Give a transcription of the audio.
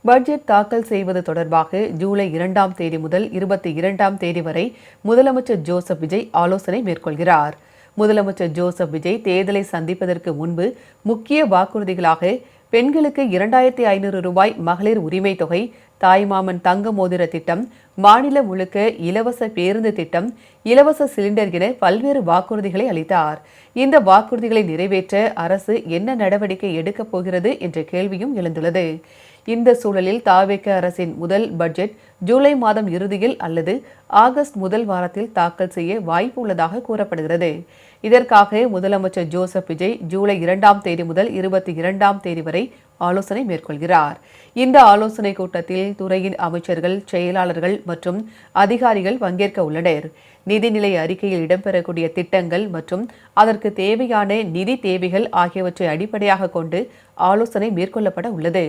Budget தாக்கல் செய்வது தொடர்பாக ஜூலை 2ஆம் தேதி முதல் 22ஆம் தேதி வரை முதலமைச்சர் ஜோசப் விஜய் ஆலோசனை மேற்கொள்கிறார். முதலமைச்சர் ஜோசப் விஜய் தேர்தலை சந்திப்பதற்கு முன்பு முக்கிய வாக்குறுதிகளாக பெண்களுக்கு 2500 ரூபாய் மகளிர் உரிமை தொகை, தாய்மாமன் தங்க மோதிர திட்டம், மாநிலம் முழுக்க இலவச பேருந்து திட்டம், இலவச சிலிண்டர் என பல்வேறு வாக்குறுதிகளை அளித்தார். இந்த வாக்குறுதிகளை நிறைவேற்ற அரசு என்ன நடவடிக்கை எடுக்கப் போகிறது என்ற கேள்வியும் எழுந்துள்ளது. இந்த சூழலில் தாவேக அரசின் முதல் பட்ஜெட் ஜூலை மாதம் இறுதியில் அல்லது ஆகஸ்ட் முதல் வாரத்தில் தாக்கல் செய்ய வாய்ப்பு உள்ளதாக கூறப்படுகிறது. இதற்காக முதலமைச்சர் ஜோசப் விஜய் ஜூலை 2ஆம் தேதி முதல் 22ஆம் தேதி வரை ஆலோசனை மேற்கொள்கிறார். இந்த ஆலோசனை கூட்டத்தில் துறையின் அமைச்சர்கள், செயலாளர்கள் மற்றும் அதிகாரிகள் பங்கேற்க உள்ளனர். நிதிநிலை அறிக்கையில் இடம்பெறக்கூடிய திட்டங்கள் மற்றும் அதற்கு தேவையான நிதி தேவைகள் ஆகியவற்றை அடிப்படையாக கொண்டு ஆலோசனை மேற்கொள்ளப்பட உள்ளது.